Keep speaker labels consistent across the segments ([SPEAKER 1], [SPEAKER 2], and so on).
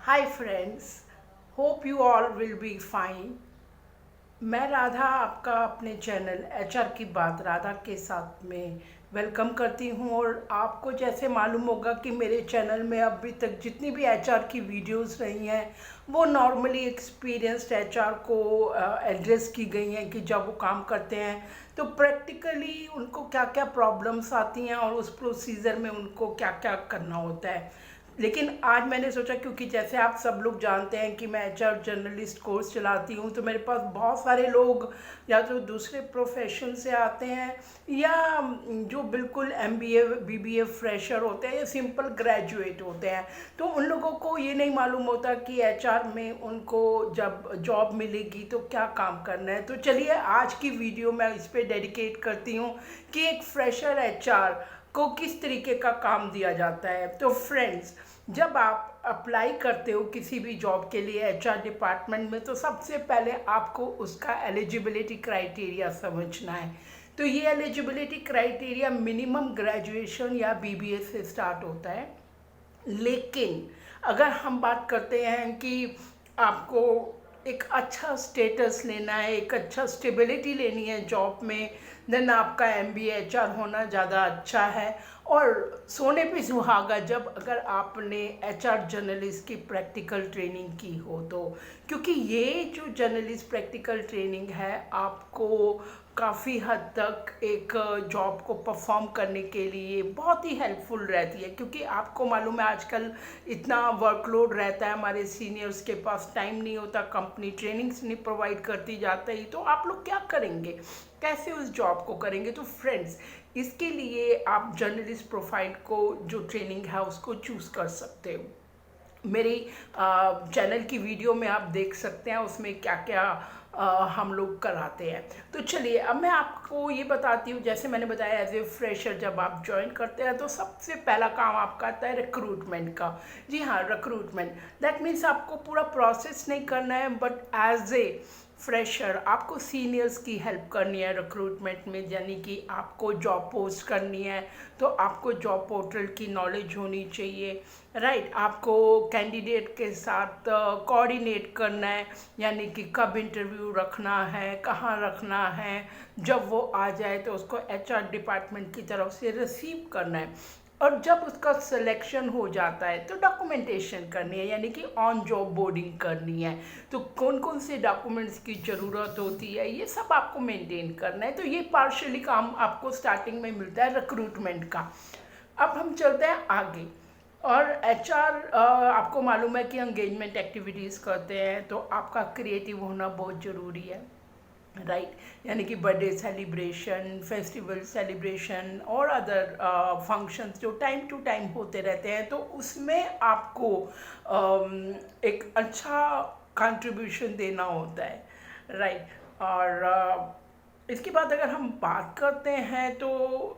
[SPEAKER 1] Hi friends, hope you all will be fine. मैं राधा आपका अपने चैनल एचआर की बात राधा के साथ में वेलकम करती हूँ। और आपको जैसे मालूम होगा कि मेरे चैनल में अभी तक जितनी भी एचआर की वीडियोस रही हैं वो नॉर्मली एक्सपीरियंस्ड एचआर को एड्रेस की गई हैं कि जब वो काम करते हैं तो प्रैक्टिकली उनको क्या क्या प्रॉब्लम्स आती हैं और उस प्रोसीजर में उनको क्या क्या करना होता है। लेकिन आज मैंने सोचा, क्योंकि जैसे आप सब लोग जानते हैं कि मैं एचआर जर्नलिस्ट कोर्स चलाती हूँ, तो मेरे पास बहुत सारे लोग या तो दूसरे प्रोफेशन से आते हैं या जो बिल्कुल एमबीए बीबीए फ्रेशर होते हैं या सिंपल ग्रेजुएट होते हैं। तो उन लोगों को ये नहीं मालूम होता कि एचआर में उनको जब जॉब मिलेगी तो क्या काम करना है। तो चलिए आज की वीडियो मैं इस पर डेडिकेट करती हूँ कि एक फ्रेशर एचआर को किस तरीके का काम दिया जाता है। तो फ्रेंड्स, जब आप अप्लाई करते हो किसी भी जॉब के लिए एचआर डिपार्टमेंट में, तो सबसे पहले आपको उसका एलिजिबिलिटी क्राइटेरिया समझना है। तो ये एलिजिबिलिटी क्राइटेरिया मिनिमम ग्रेजुएशन या बीबीए से स्टार्ट होता है। लेकिन अगर हम बात करते हैं कि आपको एक अच्छा स्टेटस लेना है, एक अच्छा स्टेबिलिटी लेनी है जॉब में, देन आपका एमबीए एचआर होना ज़्यादा अच्छा है। और सोने पे सुहागा जब अगर आपने एचआर जर्नलिस्ट की प्रैक्टिकल ट्रेनिंग की हो तो, क्योंकि ये जो जर्नलिस्ट प्रैक्टिकल ट्रेनिंग है आपको काफ़ी हद तक एक जॉब को परफॉर्म करने के लिए बहुत ही हेल्पफुल रहती है। क्योंकि आपको मालूम है आजकल इतना वर्कलोड रहता है, हमारे सीनियर्स के पास टाइम नहीं होता, कंपनी ट्रेनिंग्स नहीं प्रोवाइड करती जाती ही, तो आप लोग क्या करेंगे, कैसे उस जॉब को करेंगे। तो फ्रेंड्स, इसके लिए आप जर्नलिस्ट प्रोफाइल को जो ट्रेनिंग है उसको चूज़ कर सकते हो। मेरी चैनल की वीडियो में आप देख सकते हैं उसमें क्या क्या हम लोग कराते हैं। तो चलिए अब मैं आपको ये बताती हूँ। जैसे मैंने बताया, एज ए फ्रेशर जब आप ज्वाइन करते हैं तो सबसे पहला काम आपका आता है रिक्रूटमेंट का। जी हाँ, रिक्रूटमेंट दैट मीन्स आपको पूरा प्रोसेस नहीं करना है, बट एज ए फ्रेशर आपको सीनियर्स की हेल्प करनी है रिक्रूटमेंट में। यानी कि आपको जॉब पोस्ट करनी है तो आपको जॉब पोर्टल की नॉलेज होनी चाहिए, राइट। आपको कैंडिडेट के साथ कोऑर्डिनेट करना है, यानी कि कब इंटरव्यू रखना है, कहाँ रखना है, जब वो आ जाए तो उसको एचआर डिपार्टमेंट की तरफ से रिसीव करना है। और जब उसका सिलेक्शन हो जाता है तो डॉक्यूमेंटेशन करनी है, यानी कि ऑन जॉब बोर्डिंग करनी है। तो कौन कौन से डॉक्यूमेंट्स की ज़रूरत होती है ये सब आपको मेंटेन करना है। तो ये पार्शियली काम आपको स्टार्टिंग में मिलता है रिक्रूटमेंट का। अब हम चलते हैं आगे। और एचआर आपको मालूम है कि एंगेजमेंट एक्टिविटीज़ करते हैं, तो आपका क्रिएटिव होना बहुत ज़रूरी है, राइट। यानी कि बर्थडे सेलिब्रेशन, फेस्टिवल सेलिब्रेशन और अदर फंक्शंस जो टाइम टू टाइम होते रहते हैं, तो उसमें आपको एक अच्छा कंट्रीब्यूशन देना होता है, राइट। और इसके बाद अगर हम बात करते हैं तो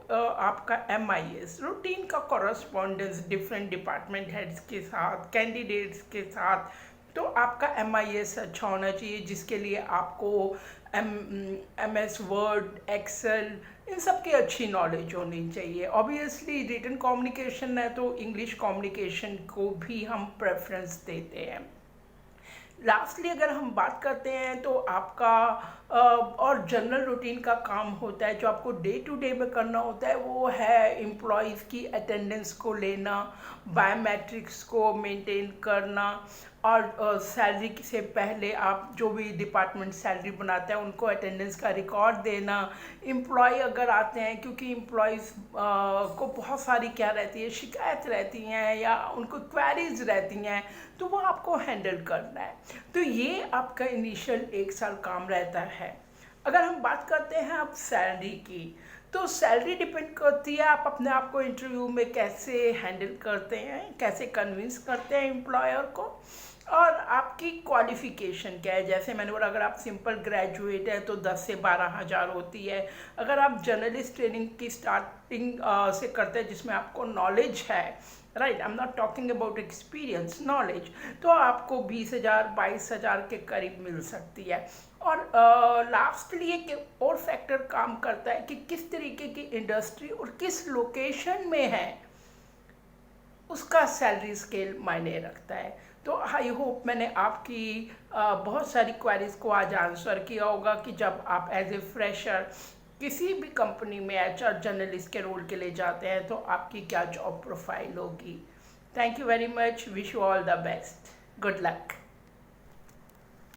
[SPEAKER 1] आपका MIS रूटीन का कॉरस्पॉन्डेंस डिफरेंट डिपार्टमेंट हेड्स के साथ, कैंडिडेट्स के साथ। तो आपका MIS अच्छा होना चाहिए, जिसके लिए आपको MS वर्ड, एक्सेल, इन सब की अच्छी नॉलेज होनी चाहिए। ऑब्वियसली रिटन कम्युनिकेशन है तो इंग्लिश कम्युनिकेशन को भी हम प्रेफरेंस देते हैं। लास्टली अगर हम बात करते हैं तो आपका और जनरल रूटीन का काम होता है जो आपको डे टू डे में करना होता है, वो है एम्प्लॉयज़ की अटेंडेंस को लेना, बायोमेट्रिक्स को मेंटेन करना, और सैलरी से पहले आप जो भी डिपार्टमेंट सैलरी बनाता है उनको अटेंडेंस का रिकॉर्ड देना। एम्प्लॉय अगर आते हैं, क्योंकि एम्प्लॉयज़ को बहुत सारी क्या रहती है, शिकायत रहती हैं या उनको क्वेरीज रहती हैं, तो वो आपको हैंडल करना है। तो ये आपका इनिशियल 1 साल काम रहता है। अगर हम बात करते हैं अब सैलरी की, तो सैलरी डिपेंड करती है आप अपने आप को इंटरव्यू में कैसे हैंडल करते हैं, कैसे कन्विंस करते हैं एम्प्लॉयर को, और आपकी क्वालिफ़िकेशन क्या है। जैसे मैंने बोला, अगर आप सिंपल ग्रेजुएट है तो 10 से 12 हज़ार होती है। अगर आप जर्नलिस्ट ट्रेनिंग की स्टार्टिंग से करते हैं जिसमें आपको नॉलेज है, right, I am not talking about experience, knowledge, तो आपको 20,000 22,000 के करीब मिल सकती है। और लास्टली एक और फैक्टर काम करता है कि किस तरीके की इंडस्ट्री और किस लोकेशन में है। उसका सैलरी स्केल मायने रखता है। तो आई होप मैंने आपकी बहुत सारी क्वेरीज को आज आंसर किया होगा कि जब आप एज ए फ्रेशर किसी भी कंपनी में एचआर जर्नलिस्ट के रोल के लिए जाते हैं तो आपकी क्या जॉब प्रोफाइल होगी। Thank you very much, wish you all the best, good luck.